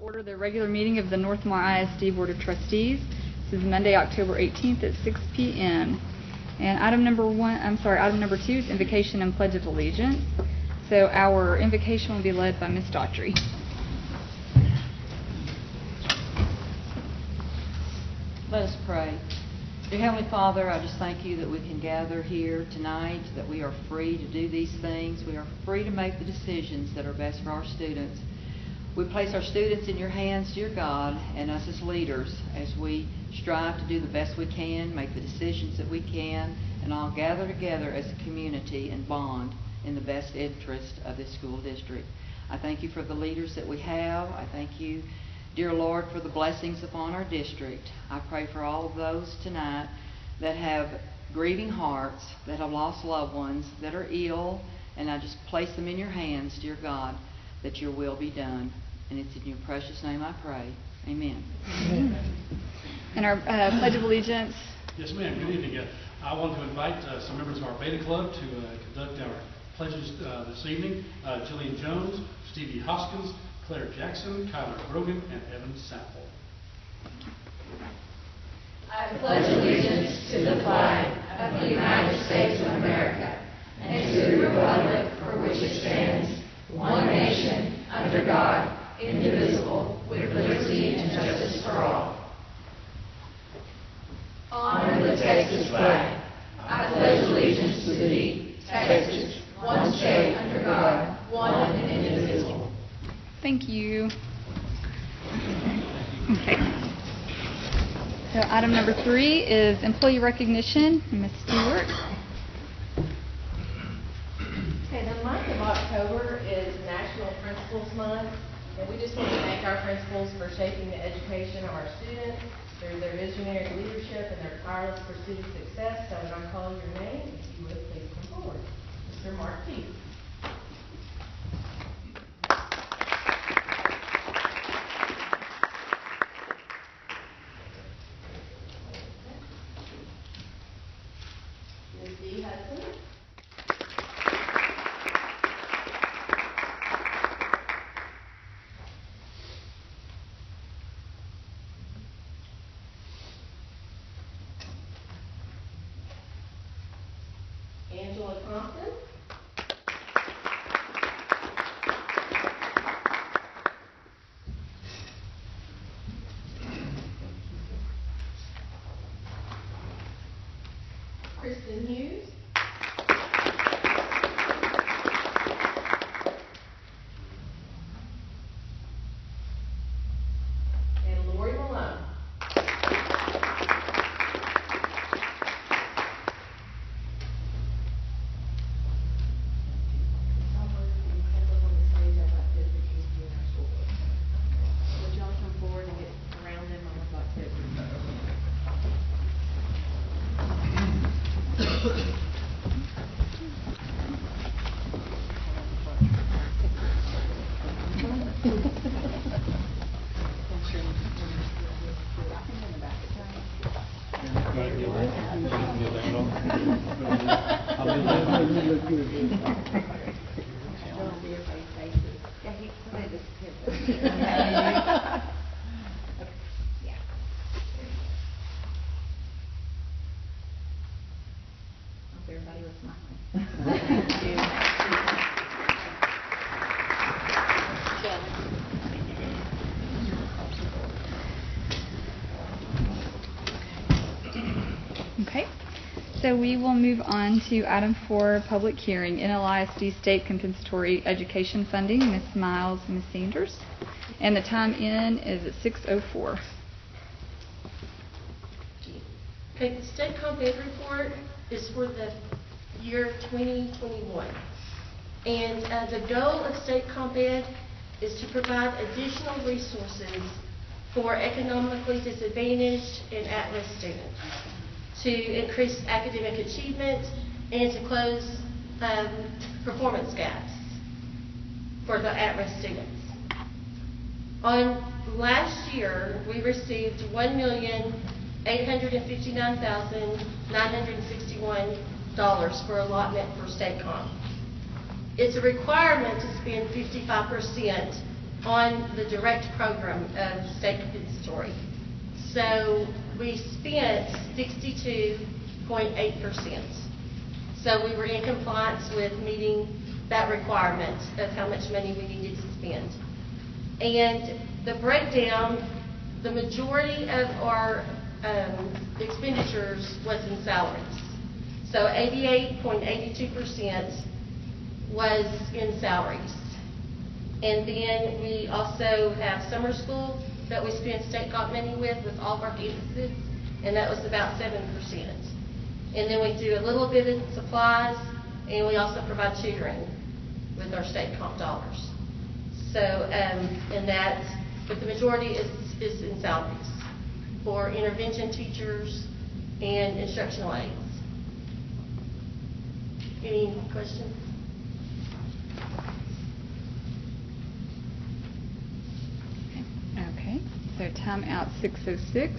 order the regular meeting of the Northmore ISD Board of Trustees. This is Monday, October 18th at 6 p.m. And item number 2 is invocation and pledge of allegiance. So our invocation will be led by Ms. Daughtry. Let us pray. Dear Heavenly Father, I just thank you that we can gather here tonight, that we are free to do these things. We are free to make the decisions that are best for our students. We place our students in your hands, dear God, and us as leaders as we strive to do the best we can, make the decisions that we can, and all gather together as a community and bond in the best interest of this school district. I thank you for the leaders that we have. I thank you, dear Lord, for the blessings upon our district. I pray for all of those tonight that have grieving hearts, that have lost loved ones, that are ill, and I just place them in your hands, dear God, that your will be done. And it's in your precious name I pray. Amen. And our Pledge of Allegiance. Yes, ma'am. Good evening. I want to invite some members of our Beta Club to conduct our pledges this evening. Jillian Jones, Stevie Hoskins, Claire Jackson, Kyler Brogan, and Evan Sample. I pledge allegiance to the flag of the United States of America and to the republic for which it stands, one nation, under God, indivisible, with liberty and justice for all. Honor the Texas flag. I pledge allegiance to thee, Texas, one state under God, one and indivisible. Thank you. Okay. So item number 3 is employee recognition. Ms. Stewart. Okay, the month of October is National Principals Month, and we just want to thank our principals for shaping the education of our students through their visionary leadership and their tireless pursuit of success. So when I call your name, if you would please come forward. Mr. Mark T. Ms. D. Hudson. Angela Compton. Kristen Hughes. And Lori Malone. Would y'all come forward and get around them? I would like to. Everybody was smiling. Okay. So we will move on to item 4, public hearing, NLISD State Compensatory Education Funding. Ms. Miles, Ms. Sanders. And the time in is at 6:04. Okay, the state comp ed report is for the year 2021. And the goal of state comp ed is to provide additional resources for economically disadvantaged and at-risk students, to increase academic achievement, and to close performance gaps for the at-risk students. On last year, we received $1,859,961 for allotment for state comp. It's a requirement to spend 55% on the direct program of state compensatory. So we spent 62.8%. So we were in compliance with meeting that requirement of how much money we needed to spend. And the breakdown, the majority of our expenditures was in salaries. So 88.82% was in salaries. And then we also have summer school that we spend state comp money with all of our campuses, and that was about 7%. And then we do a little bit of supplies, and we also provide tutoring with our state comp dollars. So, but the majority is in salaries for intervention teachers and instructional aides. Any questions? Okay, so time out 6:06.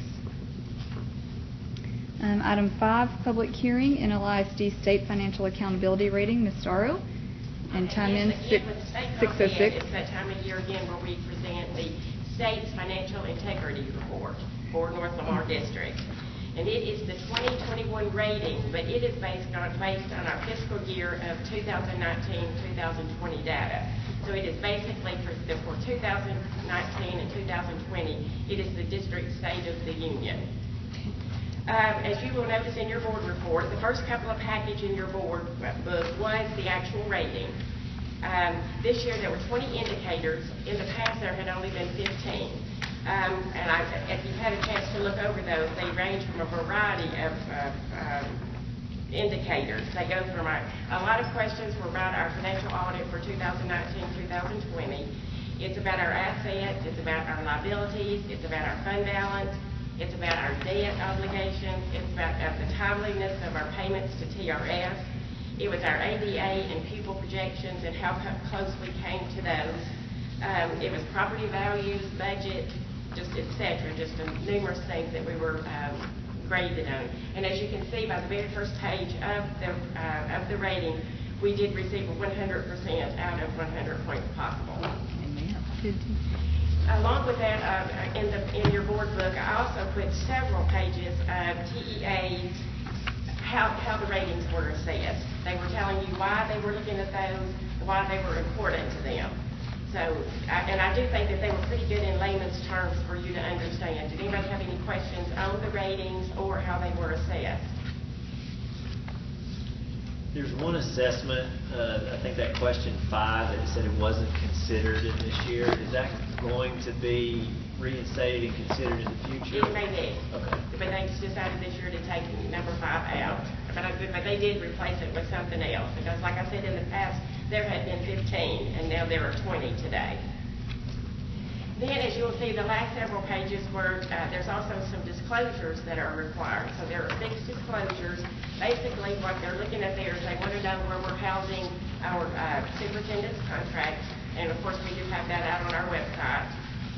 Item 5, public hearing, NLISD State Financial Accountability Rating, Ms. Starro. And time in Yes, again, with the state 6:06. It's that time of year again where we present the state's financial integrity report for North Lamar District. And it is the 2021 rating, but it is based on our fiscal year of 2019-2020 data. So it is basically for 2019 and 2020, it is the district state of the union. As you will notice in your board report, the first couple of packages in your board book was the actual rating. This year there were 20 indicators. In the past there had only been 15. If you've had a chance to look over those, they range from a variety of indicators. They go from a lot of questions were about our financial audit for 2019-2020. It's about our assets, it's about our liabilities, it's about our fund balance, it's about our debt obligations, it's about the timeliness of our payments to TRS. It was our ADA and pupil projections and how close we came to those. It was property values, budget, just et cetera, just numerous things that we were graded on. And as you can see by the very first page of the rating, we did receive a 100% out of 100 points possible. Along with that, in your board book, I also put several pages of TEA's, how the ratings were assessed. They were telling you why they were looking at those, why they were important to them. So, and I do think that they were pretty good in layman's terms for you to understand. Did anybody have any questions on the ratings or how they were assessed? There's one assessment, I think that question 5, that said it wasn't considered in this year. Is that going to be reinstated and considered in the future? It may be. Okay. But they decided this year to take number 5 out. But they did replace it with something else. Because like I said in the past, there had been 15, and now there are 20 today. Then, as you'll see, the last several pages were, there's also some disclosures that are required. So there are 6 disclosures. Basically, what they're looking at there is they want to know where we're housing our superintendent's contract. And, of course, we do have that out on our website.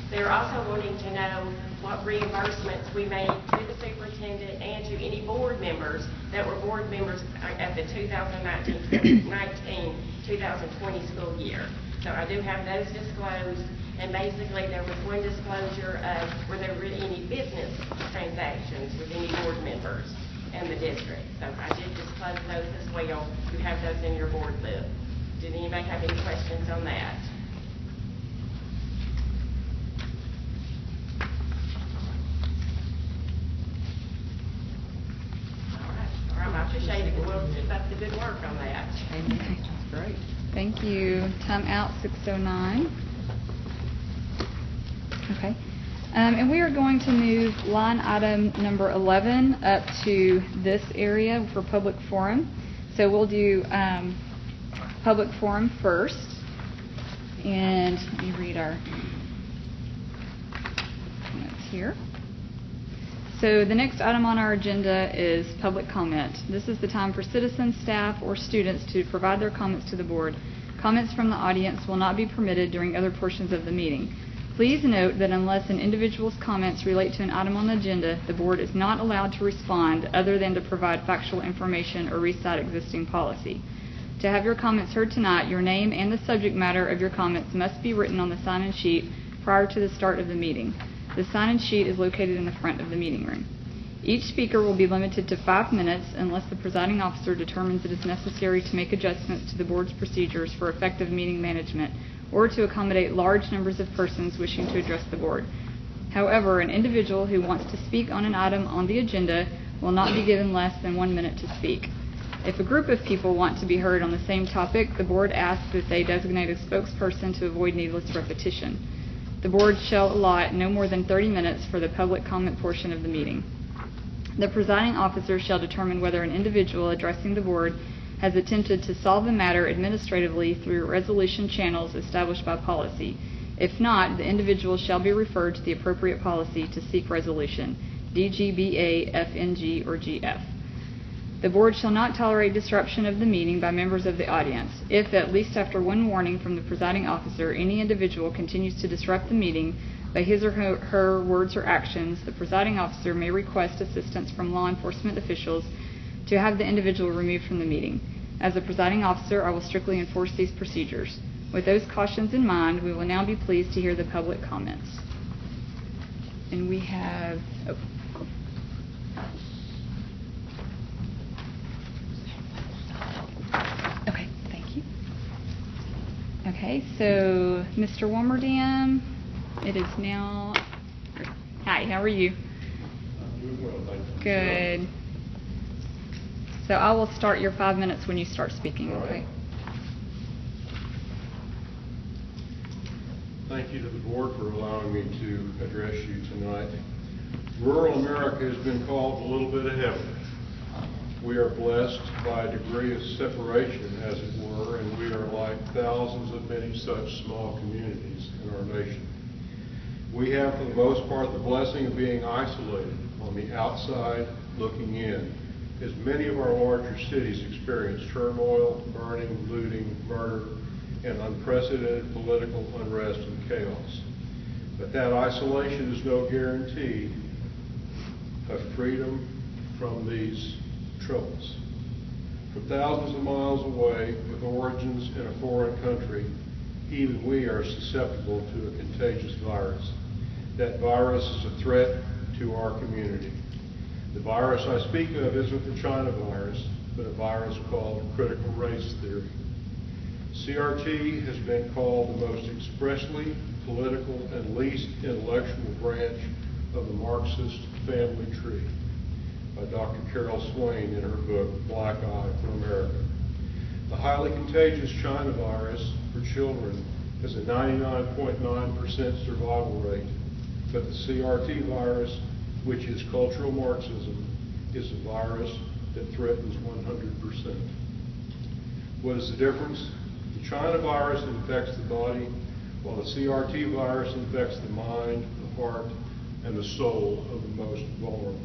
They're also wanting to know what reimbursements we made to the superintendent and to any board members that were board members at the 2019-2020 school year. So I do have those disclosed. And basically, there was one disclosure of were there really any business transactions with any board members in the district. So I did disclose those as well. You have those in your board book. Did anybody have any questions on that? All right, I appreciate it. We'll keep up the good work on that. Okay. Great. Thank you. Time out 6:09. Okay. And we are going to move line item number 11 up to this area for public forum. So we'll do public forum first. And let me read our notes here. So the next item on our agenda is public comment. This is the time for citizens, staff, or students to provide their comments to the board. Comments from the audience will not be permitted during other portions of the meeting. Please note that unless an individual's comments relate to an item on the agenda, the board is not allowed to respond other than to provide factual information or recite existing policy. To have your comments heard tonight, your name and the subject matter of your comments must be written on the sign-in sheet prior to the start of the meeting. The sign-in sheet is located in the front of the meeting room. Each speaker will be limited to 5 minutes unless the presiding officer determines it is necessary to make adjustments to the board's procedures for effective meeting management or to accommodate large numbers of persons wishing to address the board. However, an individual who wants to speak on an item on the agenda will not be given less than 1 minute to speak. If a group of people want to be heard on the same topic, the board asks that they designate a spokesperson to avoid needless repetition. The board shall allot no more than 30 minutes for the public comment portion of the meeting. The presiding officer shall determine whether an individual addressing the board has attempted to solve the matter administratively through resolution channels established by policy. If not, the individual shall be referred to the appropriate policy to seek resolution, DGBA, FNG, or GF. The board shall not tolerate disruption of the meeting by members of the audience. If, at least after one warning from the presiding officer, any individual continues to disrupt the meeting by his or her words or actions, the presiding officer may request assistance from law enforcement officials to have the individual removed from the meeting. As the presiding officer, I will strictly enforce these procedures. With those cautions in mind, we will now be pleased to hear the public comments. And we have... Okay, thank you. Okay, so Mr. Warmerdam, it is now... Hi, how are you? Doing well, thank you. Good. So I will start your 5 minutes when you start speaking, All right. okay? Thank you to the board for allowing me to address you tonight. Rural America has been called a little bit of heaven. We are blessed by a degree of separation, as it were, and we are like thousands of many such small communities in our nation. We have, for the most part, the blessing of being isolated on the outside looking in, as many of our larger cities experience turmoil, burning, looting, murder, and unprecedented political unrest and chaos. But that isolation is no guarantee of freedom from these troubles. From thousands of miles away, with origins in a foreign country, even we are susceptible to a contagious virus. That virus is a threat to our community. The virus I speak of isn't the China virus, but a virus called critical race theory. CRT has been called the most expressly political and least intellectual branch of the Marxist family tree by Dr. Carol Swain in her book, Black Eye for America. The highly contagious China virus for children has a 99.9% survival rate, but the CRT virus, which is cultural Marxism, is a virus that threatens 100%. What is the difference? The China virus infects the body, while the CRT virus infects the mind, the heart, and the soul of the most vulnerable.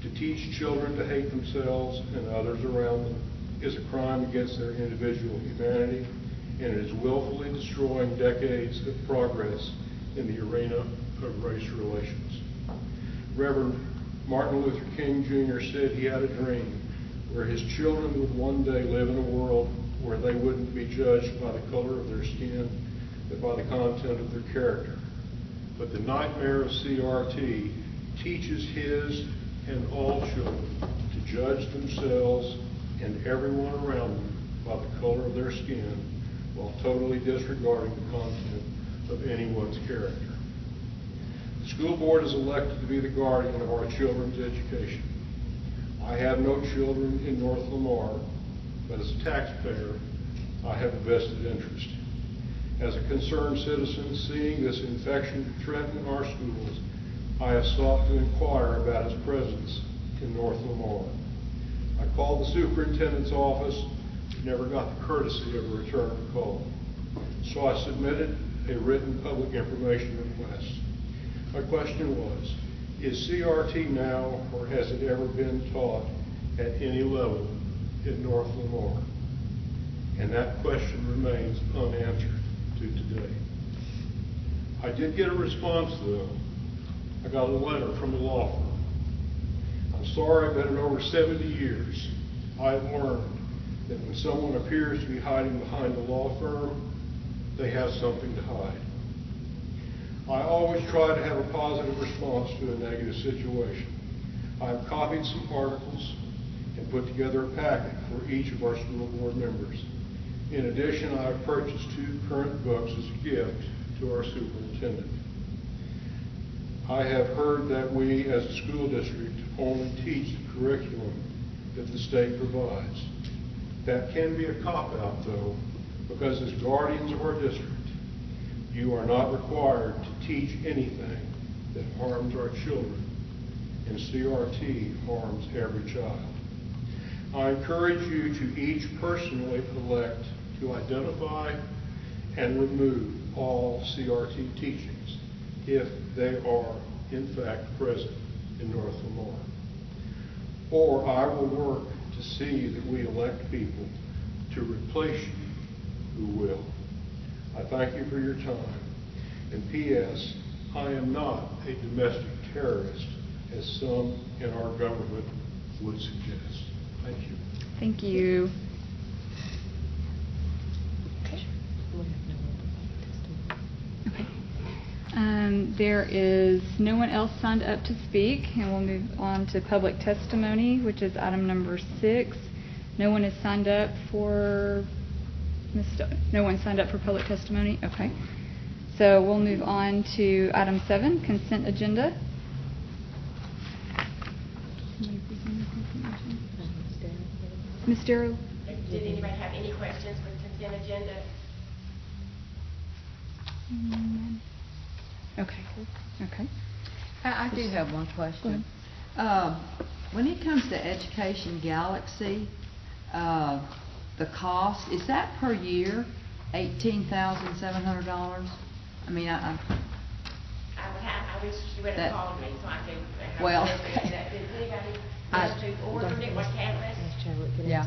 To teach children to hate themselves and others around them is a crime against their individual humanity, and it is willfully destroying decades of progress in the arena of race relations. Reverend Martin Luther King Jr. said he had a dream where his children would one day live in a world where they wouldn't be judged by the color of their skin, but by the content of their character. But the nightmare of CRT teaches his and all children to judge themselves and everyone around them by the color of their skin, while totally disregarding the content of anyone's character. The school board is elected to be the guardian of our children's education. I have no children in North Lamar, but as a taxpayer, I have a vested interest. As a concerned citizen, seeing this infection threaten our schools, I have sought to inquire about its presence in North Lamar. I called the superintendent's office, but never got the courtesy of a return of call. So I submitted a written public information request. My question was, is CRT now, or has it ever been taught at any level in North Lamar? And that question remains unanswered to today. I did get a response, though. I got a letter from a law firm. I'm sorry, but in over 70 years, I've learned that when someone appears to be hiding behind a law firm, they have something to hide. I always try to have a positive response to a negative situation. I've copied some articles and put together a packet for each of our school board members. In addition, I have purchased 2 current books as a gift to our superintendent. I have heard that we as a school district only teach the curriculum that the state provides. That can be a cop-out though, because as guardians of our district, you are not required to teach anything that harms our children, and CRT harms every child. I encourage you to each personally elect to identify and remove all CRT teachings if they are in fact present in North Lamar. Or I will work to see that we elect people to replace you who will. I thank you for your time. And P.S., I am not a domestic terrorist, as some in our government would suggest. Thank you. Thank you. Okay. There is no one else signed up to speak, and we'll move on to public testimony, which is item number 6. No one has signed up for no one signed up for public testimony? Okay. So we'll move on to item 7, consent agenda. Ms. Darrow? Did anybody have any questions with consent agenda? Okay. Okay. I do have one question. When it comes to Education Galaxy, the cost, is that per year, $18,700? I mean, I wish you would have called me so I could have Well, okay. That. Did anybody wish to order it? What catalyst? Yeah.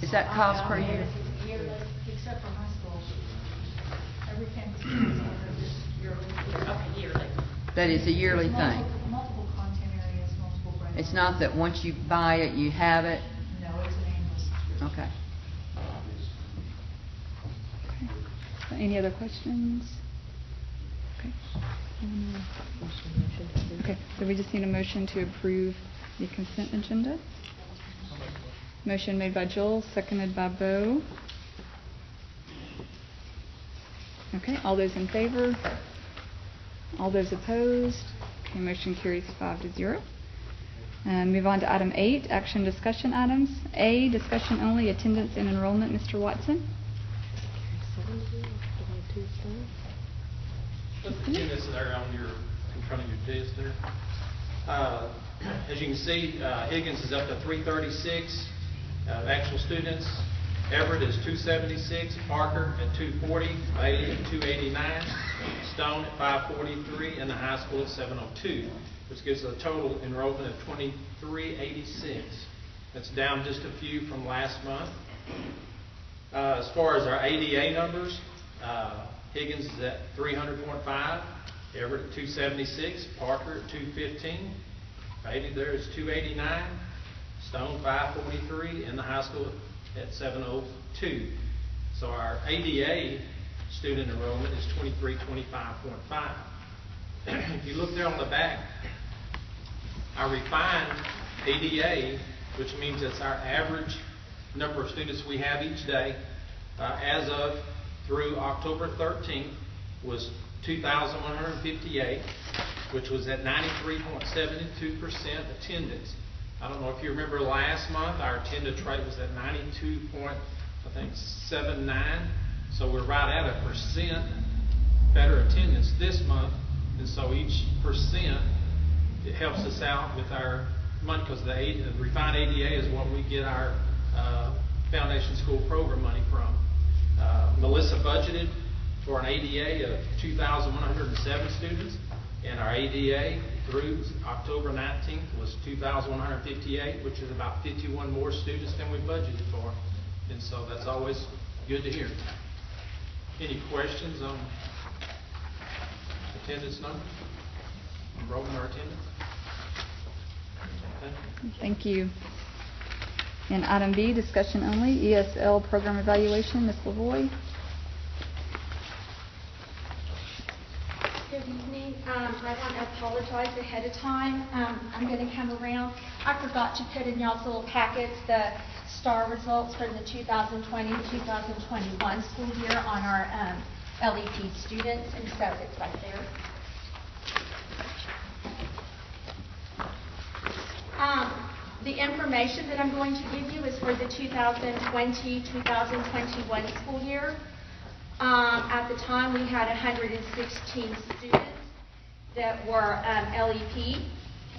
Is that cost per year? Yearly. Except for high school. Every campus is yearly. Okay, yearly. That is a yearly thing. Multiple content areas, multiple brands. It's not that once you buy it, you have it? No, it's an annual subscription. Okay. Any other questions? Okay. Okay, so we just need a motion to approve the consent agenda. Motion made by Joel, seconded by Bo. Okay, all those in favor? All those opposed? Okay, motion carries 5-0. Move on to item 8, action discussion items. A, discussion only, attendance and enrollment. Mr. Watson? Put the attendance there on your, in front of your desk there. As you can see, Higgins is up to 336 actual students. Everett is 276, Parker at 240, Bailey at 289, Stone at 543, and the high school at 702, which gives a total enrollment of 2386. That's down just a few from last month. As far as our ADA numbers, Higgins is at 300.5, Everett at 276, Parker at 215, Bailey there is 289, Stone 543, and the high school at 702. So our ADA student enrollment is 2325.5. If you look there on the back, our refined ADA, which means it's our average number of students we have each day, as of through October 13th, was 2,158, which was at 93.72% attendance. I don't know if you remember last month, our attendance rate was at 92.79, so we're right at 1% better attendance this month, and so each percent, it helps us out with our money, because the refined ADA is what we get our foundation school program money from. Melissa budgeted for an ADA of 2,107 students, and our ADA through October 19th was 2,158, which is about 51 more students than we budgeted for. And so that's always good to hear. Any questions on attendance numbers? Enrollment or attendance? Okay. Thank you. And item B, discussion only, ESL program evaluation. Ms. Lavoy. Good evening. I want to apologize ahead of time. I'm going to come around. I forgot to put in y'all's little packets the STAR results for the 2020-2021 school year on our LEP students, and so it's right there. The information that I'm going to give you is for the 2020-2021 school year. At the time, we had 116 students that were LEP,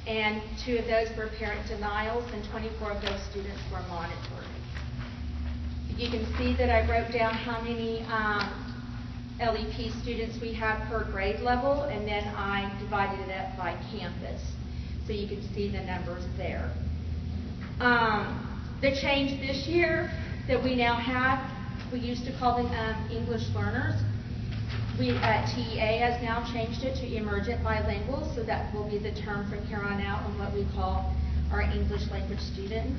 and 2 of those were parent denials, and 24 of those students were monitored. You can see that I wrote down how many LEP students we have per grade level, and then I divided it up by campus, so you can see the numbers there. The change this year that we now have, we used to call them English learners. TEA has now changed it to emergent bilingual, so that will be the term from here on out on what we call our English language students.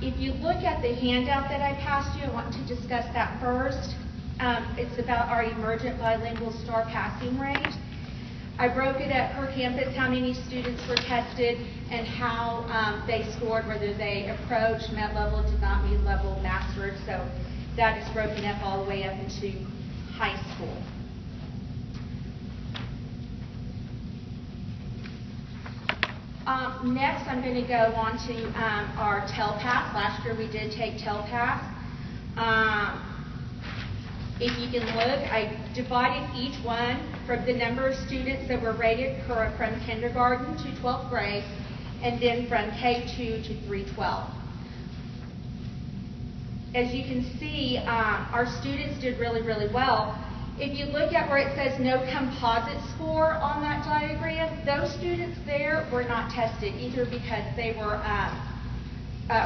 If you look at the handout that I passed you, I want to discuss that first. It's about our emergent bilingual STAR passing rate. I broke it up per campus, how many students were tested and how they scored, whether they approached, met level, did not meet level, mastered. So that is broken up all the way up into high school. Next, I'm going to go on to our TELPAS. Last year we did take TELPAS. If you can look, I divided each one from the number of students that were rated from kindergarten to 12th grade, and then from K2 to 312. As you can see, our students did really, really well. If you look at where it says no composite score on that diagram, those students there were not tested either because they were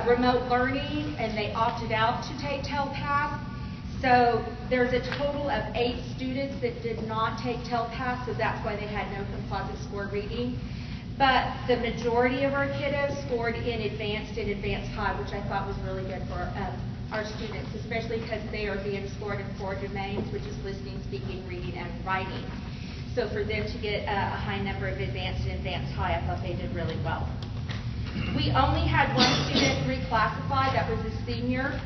remote learning and they opted out to take TELPAS. So there's a total of 8 students that did not take TELPAS, so that's why they had no composite score reading. But the majority of our kiddos scored in advanced and advanced high, which I thought was really good for our students, especially because they are being scored in 4 domains, which is listening, speaking, reading, and writing. So for them to get a high number of advanced and advanced high, I thought they did really well. We only had 1 student reclassified, that was a senior.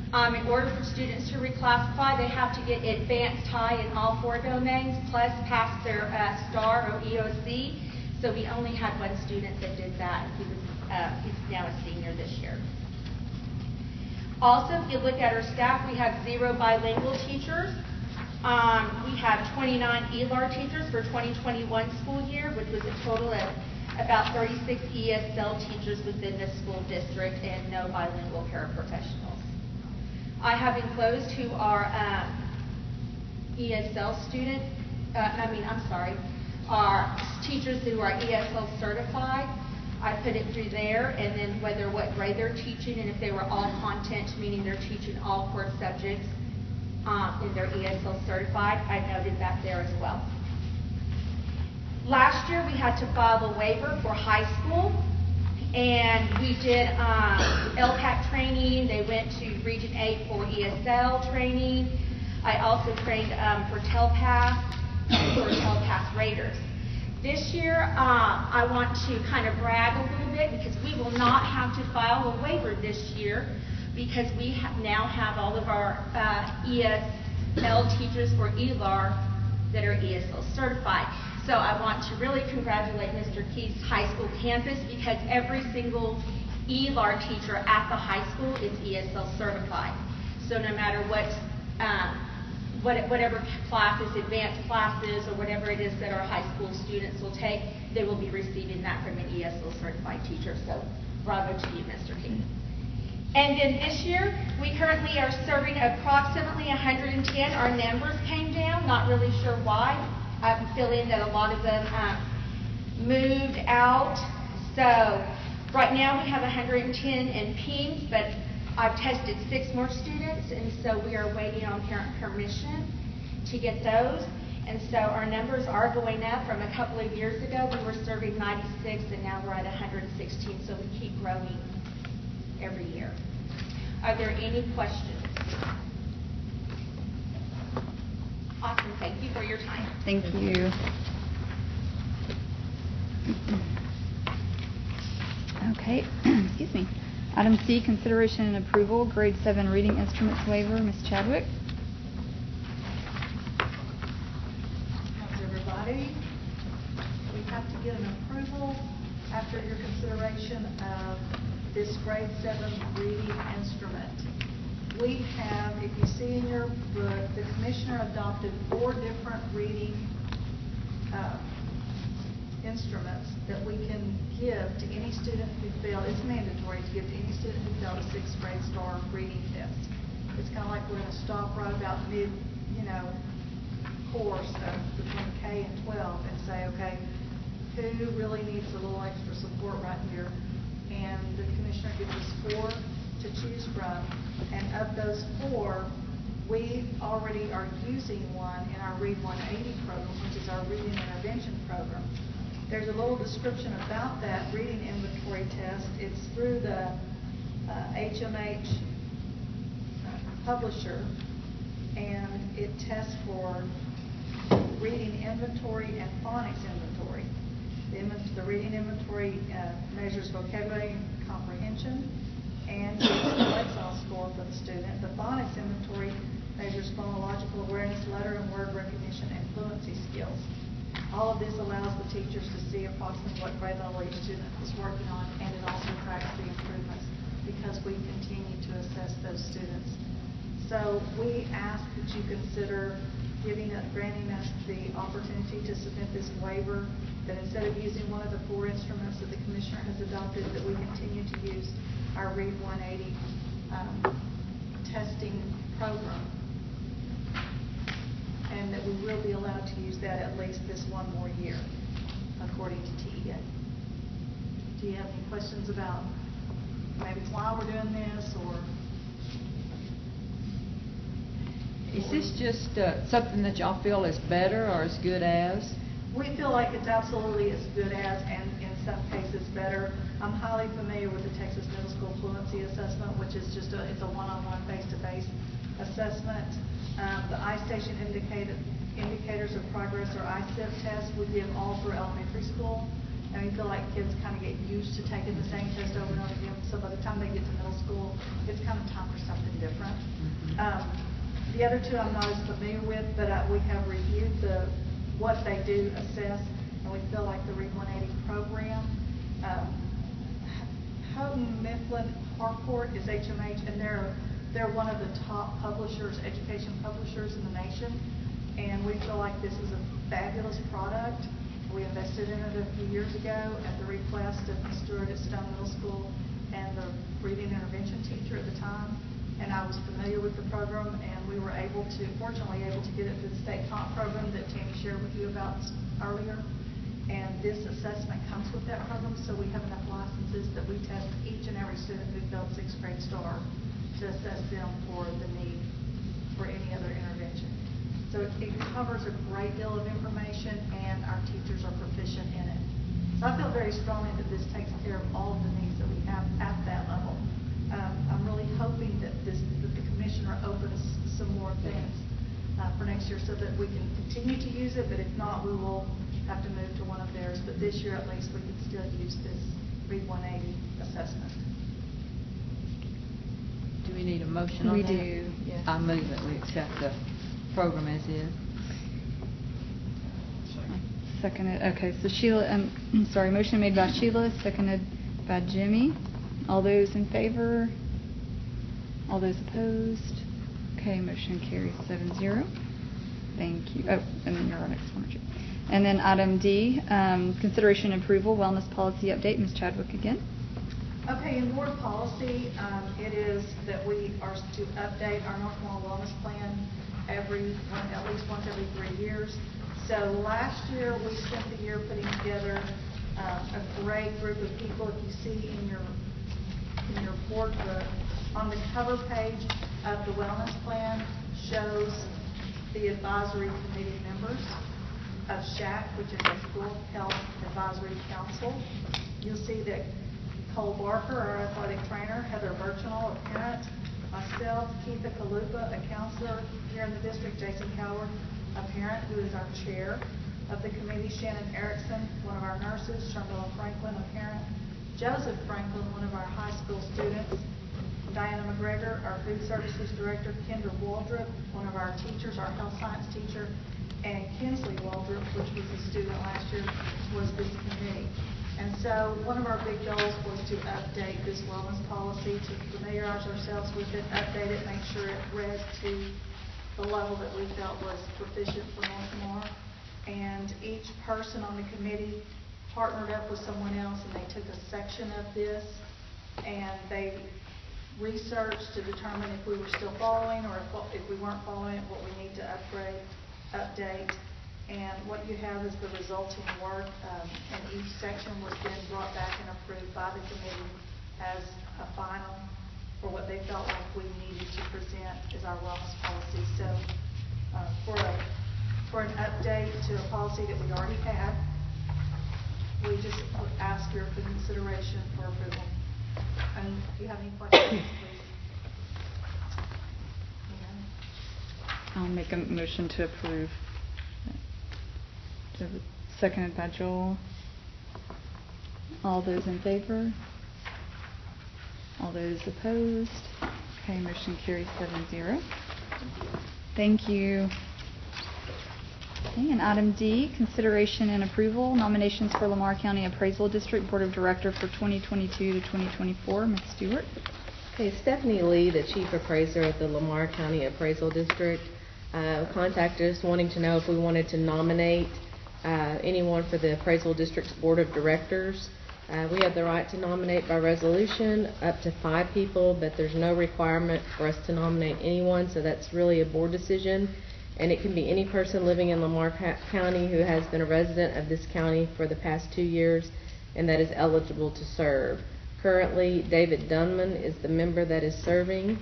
In order for students to reclassify, they have to get advanced high in all 4 domains, plus pass their STAR or EOC. So we only had 1 student that did that. He's now a senior this year. Also, if you look at our staff, we have 0 bilingual teachers. We have 29 ELAR teachers for 2021 school year, which was a total of about 36 ESL teachers within the school district, and no bilingual paraprofessionals. I have enclosed who are ESL students, our teachers who are ESL certified. I put it through there, and then what grade they're teaching, and if they were all content, meaning they're teaching all core subjects, and they're ESL certified, I noted that there as well. Last year we had to file a waiver for high school, and we did LPAC training. They went to Region 8 for ESL training. I also trained for TELPAS, for TELPAS raters. This year, I want to kind of brag a little bit because we will not have to file a waiver this year because we now have all of our ESL teachers for ELAR that are ESL certified. So I want to really congratulate Mr. Keith's high school campus because every single ELAR teacher at the high school is ESL certified. So no matter whatever classes, advanced classes, or whatever it is that our high school students will take, they will be receiving that from an ESL certified teacher. So bravo to you, Mr. Keith. And then this year, we currently are serving approximately 110. Our numbers came down, not really sure why. I'm feeling that a lot of them moved out. So right now we have 110 in PEAMS, but I've tested 6 more students, and so we are waiting on parent permission to get those. And so our numbers are going up. From a couple of years ago, we were serving 96, and now we're at 116, so we keep growing every year. Are there any questions? Awesome, thank you for your time. Thank you. Okay, excuse me. Item C, consideration and approval, grade 7 reading instruments waiver. Ms. Chadwick? How's everybody? We have to get an approval after your consideration of this grade 7 reading instrument. We have, if you see in your book, the commissioner adopted 4 different reading instruments that we can give to any student who failed. It's mandatory to give to any student who failed a 6th grade STAR reading test. It's kind of like we're going to stop right about mid, course between K and 12 and say, okay, who really needs a little extra support right here? And the commissioner gives us 4 to choose from, and of those 4, we already are using one in our Read 180 program, which is our reading intervention program. There's a little description about that reading inventory test. It's through the HMH publisher, and it tests for reading inventory and phonics inventory. The reading inventory measures vocabulary and comprehension and gives the Lexile score for the student. The phonics inventory measures phonological awareness, letter and word recognition, and fluency skills. All of this allows the teachers to see approximately what grade level each student is working on, and it also tracks the improvements because we continue to assess those students. So we ask that you consider granting us the opportunity to submit this waiver, that instead of using one of the 4 instruments that the commissioner has adopted, that we continue to use our Read 180 testing program, and that we will be allowed to use that at least this 1 more year, according to TEA. Do you have any questions about maybe why we're doing this, or? Is this just something that y'all feel is better or as good as? We feel like it's absolutely as good as, and in some cases better. I'm highly familiar with the Texas Middle School Fluency Assessment, which is just it's a one-on-one, face-to-face assessment. The iStation Indicators of Progress, or ISIP test, we give all through elementary school, and we feel like kids kind of get used to taking the same test over and over again. So by the time they get to middle school, it's kind of time for something different. The other 2 I'm not as familiar with, but we have reviewed what they do assess, and we feel like the Read 180 program. Houghton Mifflin Harcourt is HMH, and they're one of the top publishers, education publishers in the nation, and we feel like this is a fabulous product. We invested in it a few years ago at the request of Ms. Stewart at Stone Middle School and the reading intervention teacher at the time. And I was familiar with the program, and we were fortunately able to get it through the state comp program that Tammy shared with you about earlier. And this assessment comes with that program, so we have enough licenses that we test each and every student who failed 6th grade STAR to assess them for the need for any other intervention. So it covers a great deal of information, and our teachers are proficient in it. So I feel very strongly that this takes care of all of the needs that we have at that level. I'm really hoping that the commissioner opens some more things for next year so that we can continue to use it, but if not, we will have to move to one of theirs. But this year at least we can still use this Read 180 assessment. Do we need a motion on We that? do, yes. I move that we accept the program as is. Seconded. Okay, so Sheila, motion made by Sheila, seconded by Jimmy. All those in favor? All those opposed? Okay, motion carries 7-0. Thank you. Oh, and then you're our next one, Richard. And then item D, consideration and approval, wellness policy update. Ms. Chadwick again. Okay, in board policy, it is that we are to update our North Lawn Wellness Plan at least once every 3 years. So last year, we spent the year putting together a great group of people. If you see in your board book, on the cover page of the wellness plan shows the advisory committee members of SHAC, which is a School Health Advisory Council. You'll see that Cole Barker, our athletic trainer, Heather Birchinall, a parent, myself, Keitha Kalupa, a counselor here in the district, Jason Coward, a parent who is our chair of the committee, Shannon Erickson, one of our nurses, Shermilla Franklin, a parent, Joseph Franklin, one of our high school students, Diana McGregor, our food services director, Kendra Waldrop, one of our teachers, our health science teacher, and Kinsley Waldrop, which was a student last year, was this committee. And so one of our big goals was to update this wellness policy, to familiarize ourselves with it, update it, make sure it read to the level that we felt was proficient for North Lamar. And each person on the committee partnered up with someone else, and they took a section of this, and they researched to determine if we were still following, or if we weren't following it, what we need to upgrade, update. And what you have is the resulting work, and each section was then brought back and approved by the committee as a final for what they felt like we needed to present as our wellness policy. So for an update to a policy that we already had, we just ask your consideration for approval. And if you have any questions, please. I'll make a motion to approve. Seconded by Joel. All those in favor? All those opposed? Okay, motion carries 7-0. Thank you. Okay, and item D, consideration and approval, nominations for Lamar County Appraisal District Board of Director for 2022 to 2024. Ms. Stewart. Okay, Stephanie Lee, the Chief Appraiser of the Lamar County Appraisal District, contacted us wanting to know if we wanted to nominate anyone for the Appraisal District's Board of Directors. We have the right to nominate by resolution up to 5 people, but there's no requirement for us to nominate anyone, so that's really a board decision. And it can be any person living in Lamar County who has been a resident of this county for the past 2 years and that is eligible to serve. Currently, David Dunman is the member that is serving,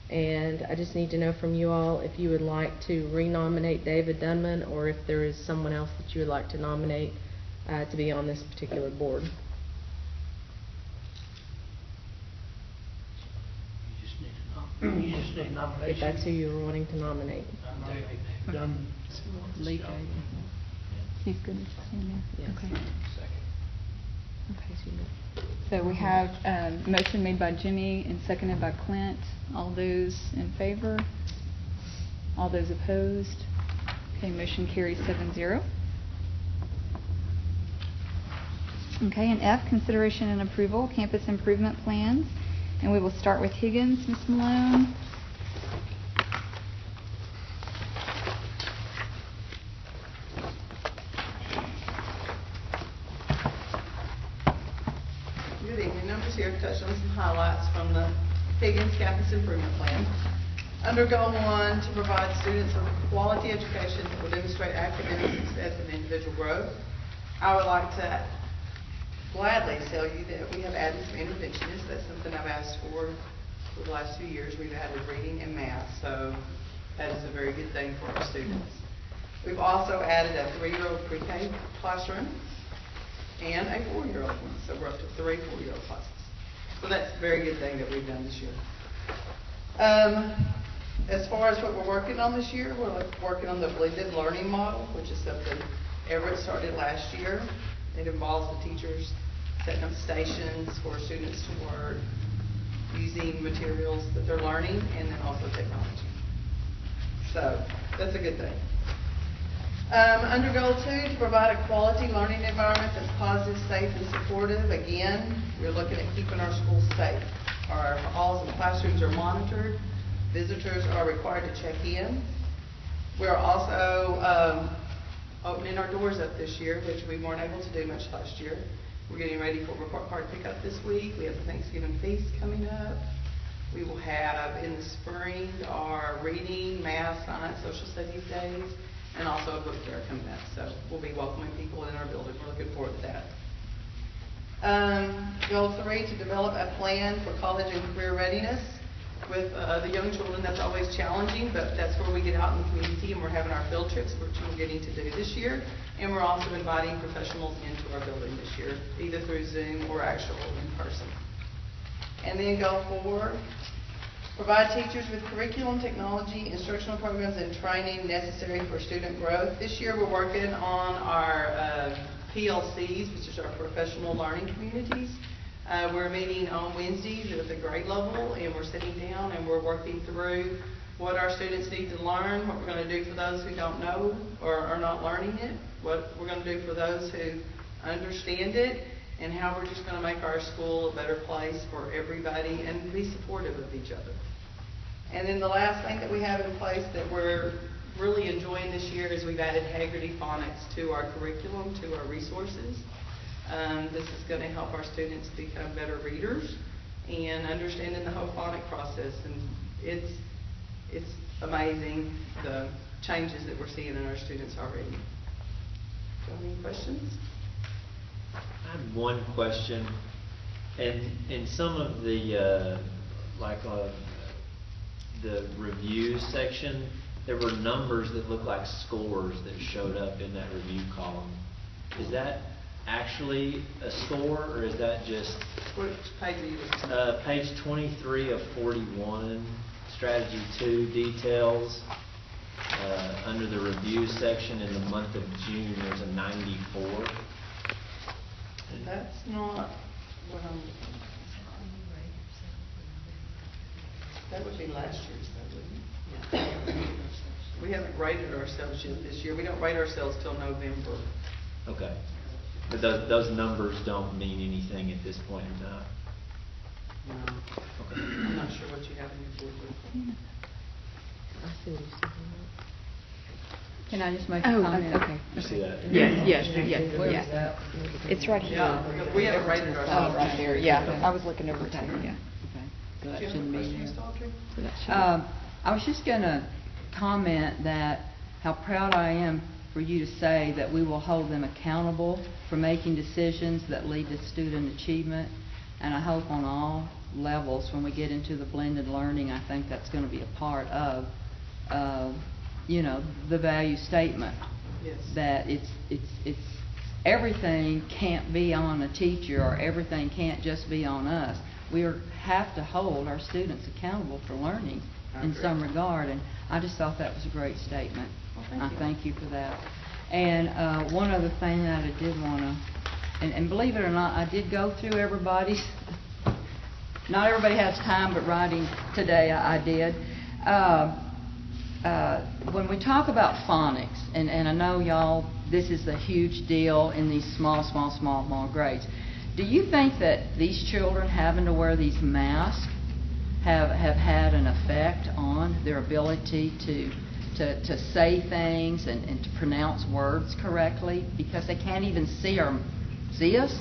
and I just need to know from you all if you would like to renominate David Dunman, or if there is someone else that you would like to nominate to be on this particular board. You just need nomination. If that's who you were wanting to nominate. Done. Lee. He's good at saying that? Yes. Okay. So we have a motion made by Jimmy and seconded by Clint. All those in favor? All those opposed? Okay, motion carries 7-0. Okay, and F, consideration and approval, campus improvement plans. And we will start with Higgins, Ms. Malone. Good evening. I'm just here to touch on some highlights from the Higgins Campus Improvement Plan. Under Goal 1, to provide students with a quality education that will demonstrate academic success and individual growth, I would like to gladly tell you that we have added some interventionists. That's something I've asked for the last 2 years. We've added reading and math, so that is a very good thing for our students. We've also added a 3-year-old pre-K classroom and a 4-year-old one, so we're up to 3 4-year-old classes. So that's a very good thing that we've done this year. As far as what we're working on this year, we're working on the blended learning model, which is something Everett started last year. It involves the teachers setting up stations for students to work, using materials that they're learning, and then also technology. So that's a good thing. Under Goal 2, to provide a quality learning environment that's positive, safe, and supportive. Again, we're looking at keeping our schools safe. Our halls and classrooms are monitored. Visitors are required to check in. We're also opening our doors up this year, which we weren't able to do much last year. We're getting ready for report card pickup this week. We have the Thanksgiving feast coming up. We will have in the spring our reading, math, science, social studies days, and also a book fair coming up. So we'll be welcoming people in our building. We're looking forward to that. Goal 3, to develop a plan for college and career readiness. with the young children. That's always challenging, but that's where we get out in the community, and we're having our field trips, which we're getting to do this year. And we're also inviting professionals into our building this year, either through Zoom or actual in person. And then goal 4, provide teachers with curriculum, technology, instructional programs, and training necessary for student growth. This year we're working on our PLCs, which is our professional learning communities. We're meeting on Wednesdays at the grade level, and we're sitting down and we're working through what our students need to learn, what we're going to do for those who don't know or are not learning it, what we're going to do for those who understand it, and how we're just going to make our school a better place for everybody and be supportive of each other. And then the last thing that we have in place that we're really enjoying this year is we've added Haggerty Phonics to our curriculum, to our resources. This is going to help our students become better readers and understanding the whole phonic process. And it's amazing the changes that we're seeing in our students already. Do you have any questions? I have one question. In some of the, the review section, there were numbers that looked like scores that showed up in that review column. Is that actually a score, or is that just... Which page are you looking at? Page 23 of 41, Strategy 2, Details. Under the review section in the month of June, there's a 94. That's not what I'm... That would be last year's, though, wouldn't it? We haven't rated ourselves yet this year. We don't rate ourselves till November. Okay. But those numbers don't mean anything at this point in time? No. Okay. I'm not sure what you have in your board. Can I just make a comment? Okay. You see that? Yes. It's right here. No, we haven't rated ourselves. Oh, right there, yeah. I was looking over there, yeah. Do you have any questions, Dr.? I was just going to comment that how proud I am for you to say that we will hold them accountable for making decisions that lead to student achievement. And I hope on all levels, when we get into the blended learning, I think that's going to be a part of, the value statement. Yes. That it's everything can't be on a teacher, or everything can't just be on us. We have to hold our students accountable for learning in some regard, and I just thought that was a great statement. Well, I thank you for that. And one other thing that I did want to, and believe it or not, I did go through everybody's. Not everybody has time, but writing today I did. When we talk about phonics, and I know y'all, this is a huge deal in these small grades. Do you think that these children having to wear these masks have had an effect on their ability to say things and to pronounce words correctly because they can't even see us?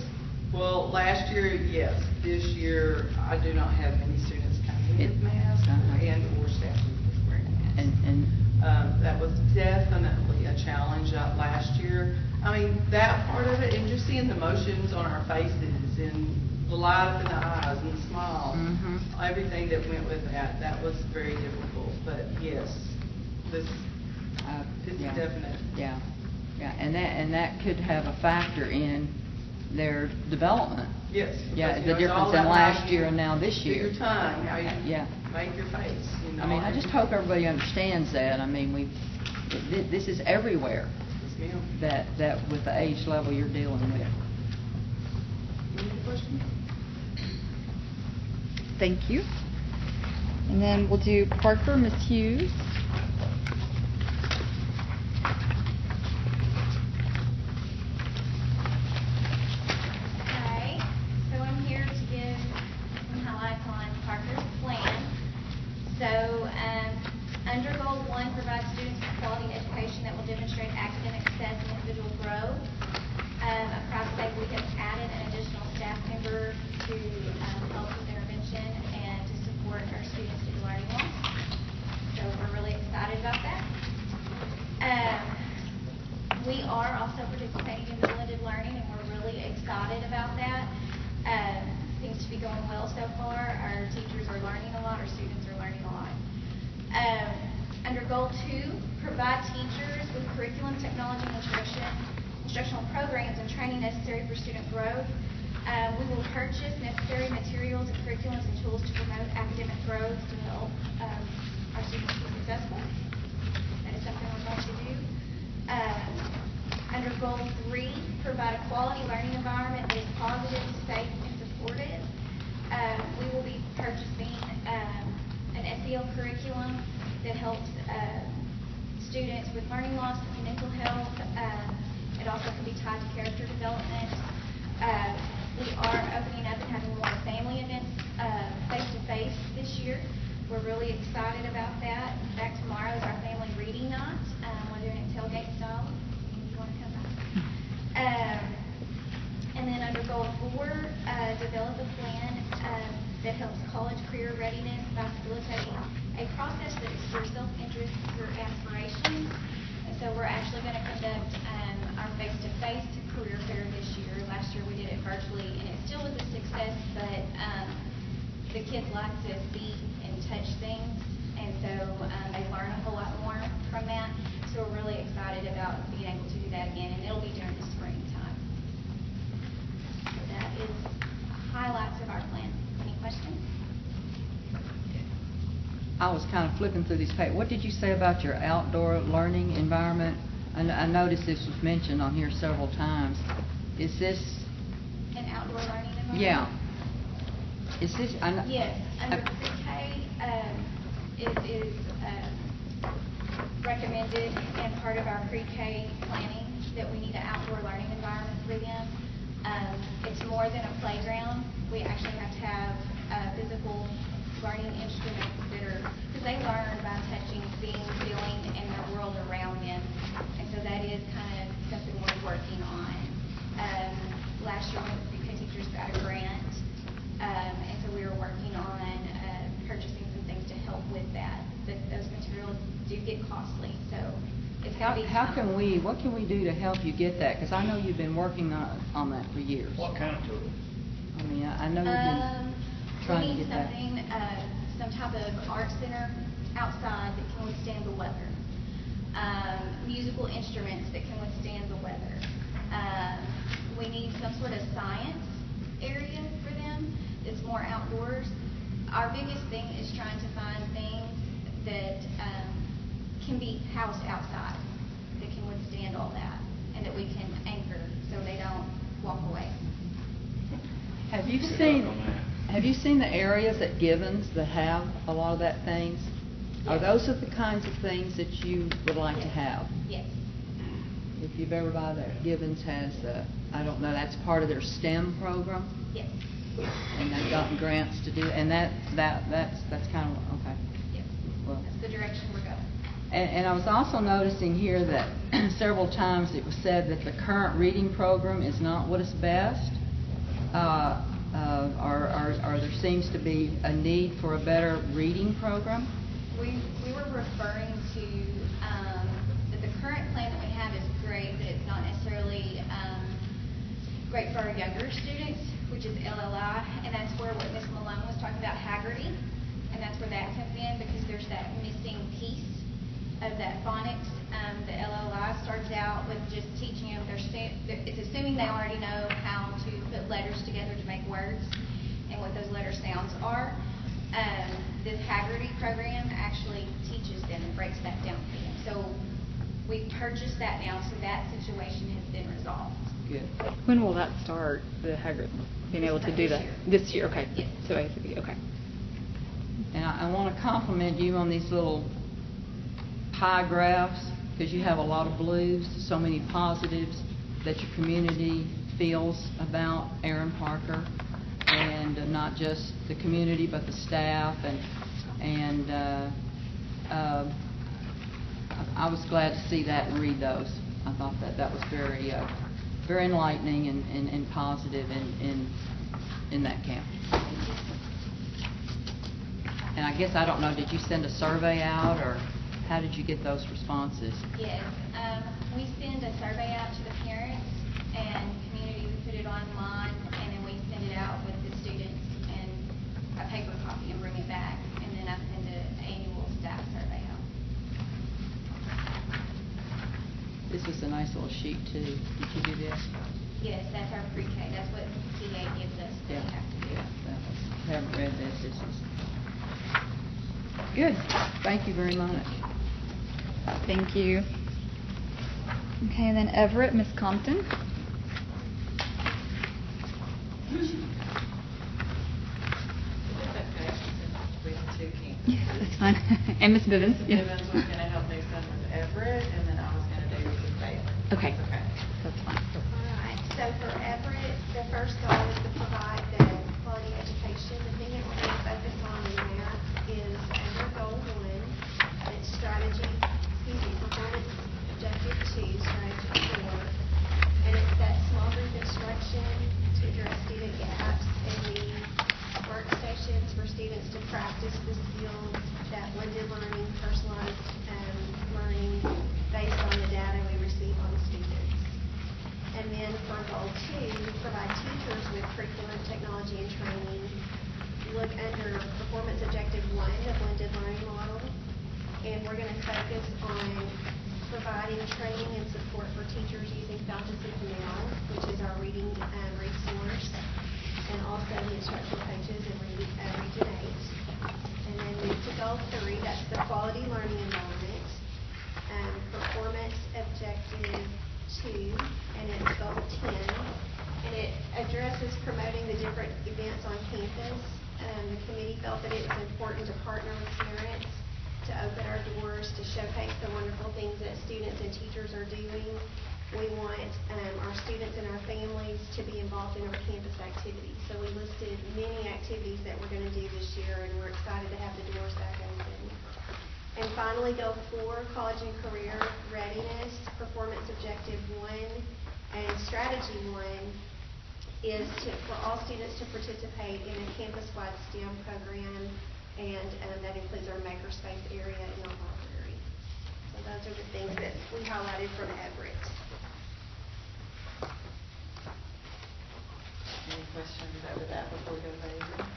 Well, last year, yes. This year, I do not have many students coming with masks and or staff members wearing masks. That was definitely a challenge last year. I mean, that part of it, and just seeing the emotions on our faces and the light up in the eyes and the smiles, everything that went with that was very difficult. But yes, this is definite. Yeah, and that could have a factor in their development. Yes. Yeah, the difference in last year and now this year. Your tongue, how you make your face. I mean, I just hope everybody understands that. I mean, this is everywhere. That with the age level you're dealing with. Any questions? Thank you. And then we'll do Parker, Ms. Hughes. Okay, so I'm here to give some highlights on Parker's plan. So, under Goal 1, provide students with quality education that will demonstrate academic success and individual growth. Across the we have added an additional staff member to help with intervention and to support our students through learning loss. So we're really programs and training necessary for student growth. We will purchase necessary materials and curriculums and tools to promote academic growth to help our students be successful. That is something we're going to do. Under goal 3, provide a quality learning environment that is positive, safe, and supportive. We will be purchasing an SEL curriculum that helps students with learning loss and mental health. It also can be tied to character development. We are opening up and having more family events face-to-face this year. We're really excited about that. In fact, tomorrow is our family reading night. We're doing it tailgate style. If you want to come back. And then under goal 4, develop a plan that helps college career readiness by facilitating a process that explores self-interest through aspirations. And so we're actually going to conduct our face-to-face career fair this year. Last year we did it virtually, and it still was a success, but the kids like to see and touch things, and so they learn a whole lot more from that. So we're really excited about being able to do that again, and it'll be during the springtime. So that is highlights of our plan. Any questions? I was kind of flipping through these papers. What did you say about your outdoor learning environment? I noticed this was mentioned on here several times. Is this... An outdoor learning environment? Yeah. Is this... Yes. Under pre-K, it is recommended and part of our pre-K planning that we need an outdoor learning environment for them. It's more than a playground. We actually have to have physical learning instruments that are, because they learn by touching, seeing, feeling, and their world around them. And so that is kind of something we're working on. Last year, one of the pre-K teachers got a grant, and so we were working on purchasing some things to help with that. But those materials do get costly, so it's going to be what can we do to help you get that? Because I know you've been working on that for years. What kind of tools? I mean, I know you've been trying to get that. We need something, some type of art center outside that can withstand the weather. Musical instruments that can withstand the weather. We need some sort of science area for them that's more outdoors. Our biggest thing is trying to find things that can be housed outside, that can withstand all that, and that we can anchor so they don't walk away. Have you seen the areas at Gibbons that have a lot of that things? Yes. Are those the kinds of things that you would like to have? Yes. If you've ever been there, Gibbons has, I don't know, that's part of their STEM program, Yes. and they've gotten grants to do, and that's kind of, okay. Yes. Well, That's the direction we're going. and I was also noticing here that several times it was said that the current reading program is not what is best. Or there seems to be a need for a better reading program? We were referring to that the current plan that we have is great, but it's not necessarily great for our younger students, which is LLI, and that's where what Ms. Malone was talking about, Haggerty, and that's where that comes in because there's that missing piece of that phonics. The LLI starts out with just teaching them it's assuming they already know how to put letters together to make words and what those letter sounds are. This Haggerty program actually teaches them and breaks that down for them. So we purchased that now, so that situation has been resolved. Good. When will that start, the Haggard, being able to do that? This year, okay. Yes. So basically, okay. And I want to compliment you on these little pie graphs, because you have a lot of blues, so many positives that your community feels about Aaron Parker, and not just the community but the staff, and I was glad to see that and read those. I thought that was very enlightening and positive in that camp. And I guess, I don't know, did you send a survey out, or how did you get those responses? Yes, we send a survey out to the parents and community. We put it online, and then we send it out with the students and a paper copy and bring it back, and then I send an annual staff survey out. This is a nice little sheet too. Did you do this? pre-K. That's what CA gives us that we have to do. I haven't read this. This is Good. Thank you very much. Thank you. Okay, and then Everett, Miss Compton. Yeah, that's fine. And Miss Bivens. Yeah. Bivens was gonna help me send with Everett, and then I was gonna do with Waiver. Okay. Okay. That's fine. All right, so for Everett, the first goal is to provide the quality education. The thing that we're going to focus on in there is under goal 1, it's performance objective 2, strategy 4. And it's that small group instruction to address student gaps and needs, workstations for students to practice the skills, that blended learning, personalized learning based on the data we receive on the students. And then for goal 2, we provide teachers with curriculum, technology, and training. Look under performance objective 1, the blended learning model, and we're going to focus on providing training and support for teachers using Fountains Mail, which is our reading resource, and also the instructional coaches in Region 8. And then move to goal 3, that's the quality learning environment. Performance objective 2, and it's goal 10. And it addresses promoting the different events on campus. The committee felt that it was important to partner with parents to open our doors, to showcase the wonderful things that students and teachers are doing. We want our students and our families to be involved in our campus activities. So we listed many activities that we're going to do this year, and we're excited to have the doors back open. And finally, goal 4, college and career readiness, performance objective 1, and strategy 1 is for all students to participate in a campus-wide STEM program, and that includes our makerspace area in the library. So those are the things that we highlighted from Everett. Any questions over that before we go to Waiver?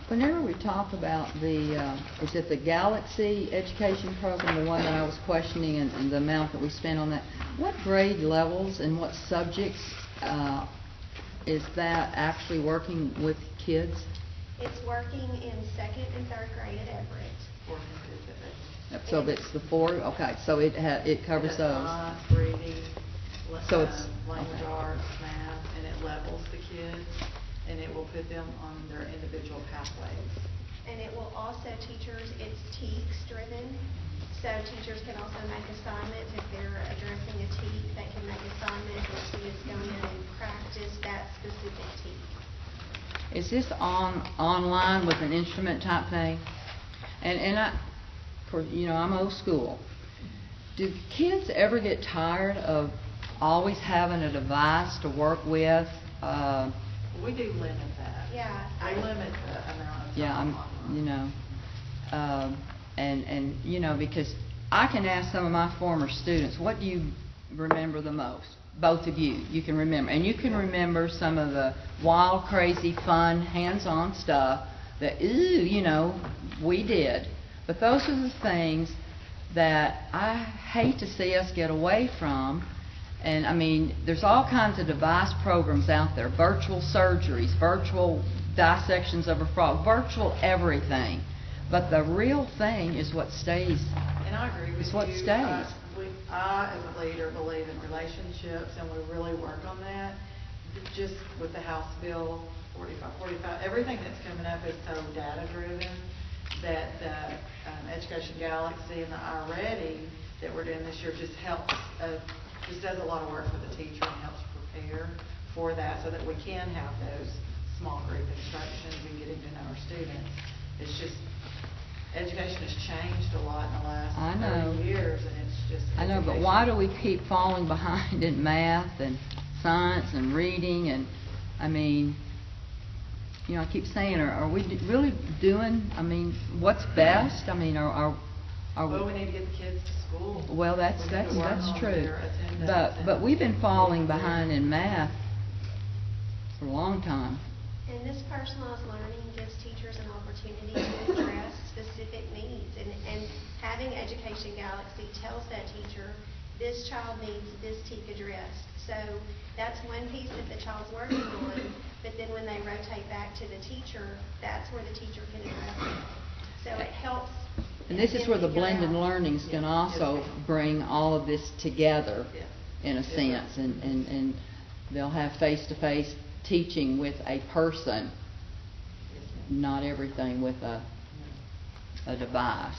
Whenever we talk about the, is it the Galaxy Education Program, the one that I was questioning and the amount that we spent on that, what grade levels and what subjects is that actually working with kids? It's working in 2nd and 3rd grade at Everett. So it's the 4, okay, so it covers those. Science, reading, So it's language okay. arts, math, and it levels the kids, and it will put them on their individual pathways. And it will also, it's TEKS driven, so teachers can also make assignments. If they're addressing a TEK, they can make assignments, and students go in and practice that specific TEK. Is this online with an instrument type thing? And I, of course, you know, I'm old school. Do kids ever get tired of always having a device to work with? We do limit that. Yeah. I limit the amount of time. Yeah, you know, and you know, because I can ask some of my former students, what do you remember the most? Both of you can remember, and you can remember some of the wild, crazy, fun, hands-on stuff that, you know, we did. But those are the things that I hate to see us get away from. And I mean, there's all kinds of device programs out there, virtual surgeries, virtual dissections of a frog, virtual everything. But the real thing is what stays. And I agree with you. It's what stays. I, as a leader, believe in relationships, and we really work on that. Just with the House Bill 45, everything that's coming up is so data-driven that the Education Galaxy and the iReady that we're doing this year just helps, just does a lot of work for the teacher and helps prepare for that so that we can have those small group instructions and getting to know our students. It's just, education has changed a lot in the last 30 years, and it's just... I know, but why do we keep falling behind in math and science and reading? And, I mean, you know, I keep saying, are we really doing, I mean, what's best? I mean, are Well, we need to get the kids to school. Well, that's We need to work on true. their attendance But we've been falling behind in math for a long time. And this personalized learning gives teachers an opportunity to address specific needs. And having Education Galaxy tells that teacher, this child needs this TEK addressed. So that's one piece that the child's working on, but then when they rotate back to the teacher, that's where the teacher can address it. So it helps. And this is where the figure blended out. learning's going to also bring all of this together in a sense, and they'll have face-to-face teaching with a person, not everything with a device.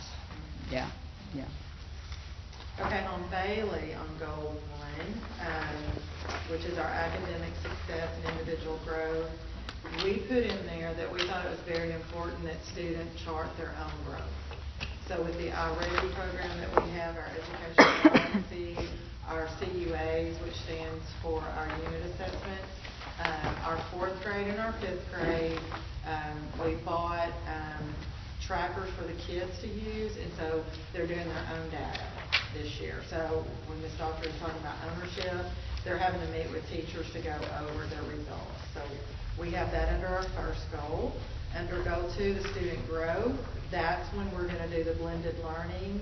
Yeah, yeah. Okay, on Bailey, on goal 1, which is our academic success and individual growth, we put in there that we thought it was very important that students chart their own growth. So with the iReady program that we have, our educational literacy, our CUAs, which stands for our unit assessments, our 4th grade and our 5th grade, we bought trackers for the kids to use, and so they're doing their own data this year. So when Ms. Doctor is talking about ownership, they're having to meet with teachers to go over their results. So we have that under our first goal. Under goal 2, the student growth, that's when we're going to do the blended learning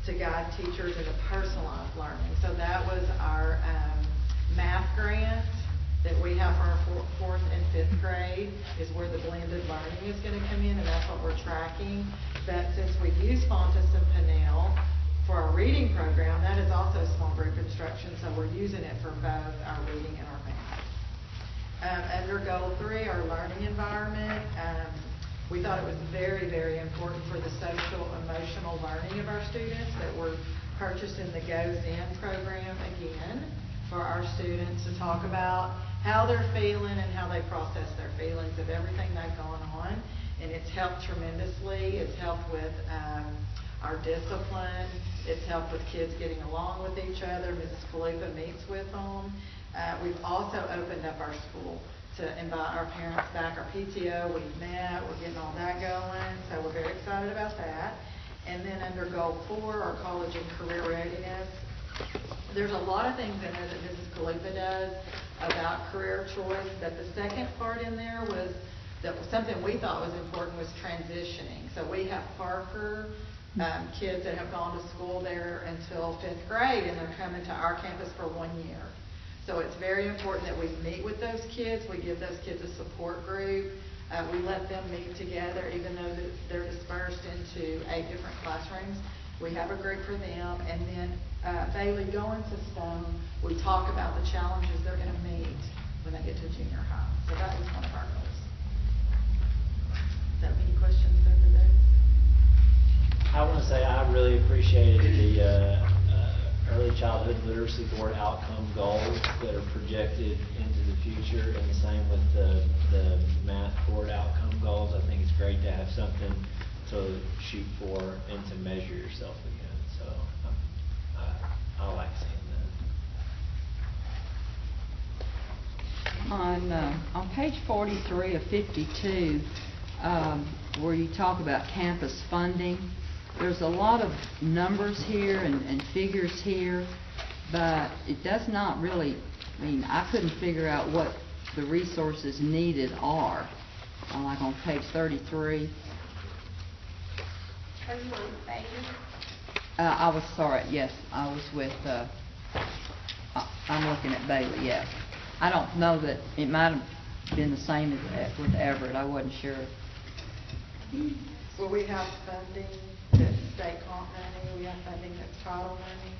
to guide teachers into personalized learning. So that was our math grant that we have for our 4th and 5th grade is where the blended learning is going to come in, and that's what we're tracking. But since we use Fontes and Pinnell for our reading program, that is also small group instruction, so we're using it for both our reading and our math. Under goal 3, our learning environment, we thought it was very, very important for the social emotional learning of our students that we're purchasing the Goes In program again for our students to talk about how they're feeling and how they process their feelings of everything they've gone on. And it's helped tremendously. It's helped with our discipline. It's helped with kids getting along with each other. Mrs. Kalupa meets with them. We've also opened up our school to invite our parents back. Our PTO, we've met, we're getting all that going, so we're very excited about that. And then under goal 4, our college and career readiness, there's a lot of things in there that Mrs. Kalupa does about career choice, but the second part in there was that something we thought was important was transitioning. So we have Parker kids that have gone to school there until 5th grade, and they're coming to our campus for 1 year. So it's very important that we meet with those kids. We give those kids a support group. We let them meet together, even though they're dispersed into 8 different classrooms. We have a group for them. And then Bailey going to STONE, we talk about the challenges they're going to meet when they get to junior high. So that was one of our goals. Is that any questions over there? I want to say I really appreciated the Early Childhood Literacy Board outcome goals that are projected into the future, and the same with the Math Board outcome goals. I think it's great to have something to shoot for and to measure yourself against. So I like seeing that. On page 43 of 52, where you talk about campus funding, there's a lot of numbers here and figures here, but it does not really, I couldn't figure out what the resources needed are, like on page 33. Are you on Bailey? I was with, I'm looking at Bailey, yes. I don't know that, it might have been the same as with Everett, I wasn't sure. Well, we have funding that's state comp money, we have funding that's title money.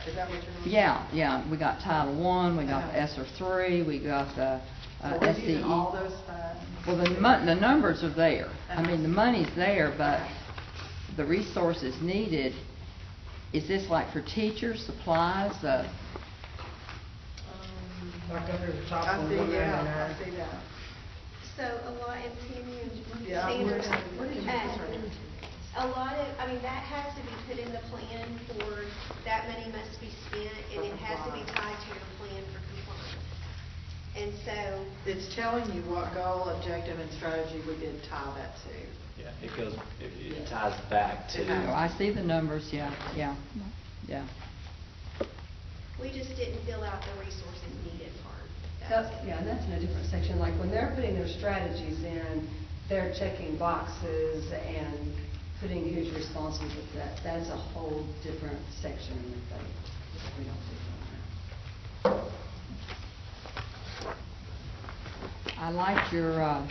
Is that what you're looking at? Yeah, we got Title I, we got the ESSER III, we got the So we're SCE. using all those funds. Well, the numbers are there. The money's there, but the resources needed, is this like for teachers, supplies? Like up at the top I on see, 199. I see that. So a lot, and Tammy and Yeah, Sanders, where did you a lot of, that has to be put in the plan for, that money must be spent, and it has to be tied to your plan for compliance. And so. It's telling you what goal, objective, and strategy we did tie that to. Yeah, it ties back to. I see the numbers, yeah. We just didn't fill out the resources needed part. And that's in a different section. Like when they're putting their strategies in, they're checking boxes and putting who's responsible for that. That's a whole different section in the thing. I liked your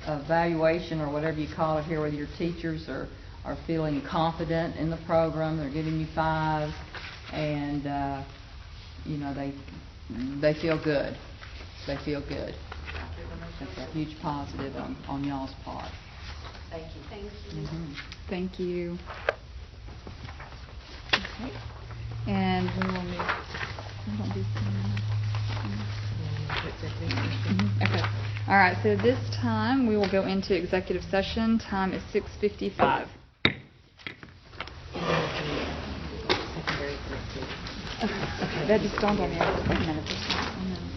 evaluation, or whatever you call it here, whether your teachers are feeling confident in the program, they're giving you 5s, and, you know, they feel good. They feel good. That's a huge positive on y'all's part. Thank you. Thank you. Thank you. Okay. And we will move. We don't do Okay. All right. So this time we will go into executive session. Time is 6:55. Okay. That just dawned on me. Wait a minute.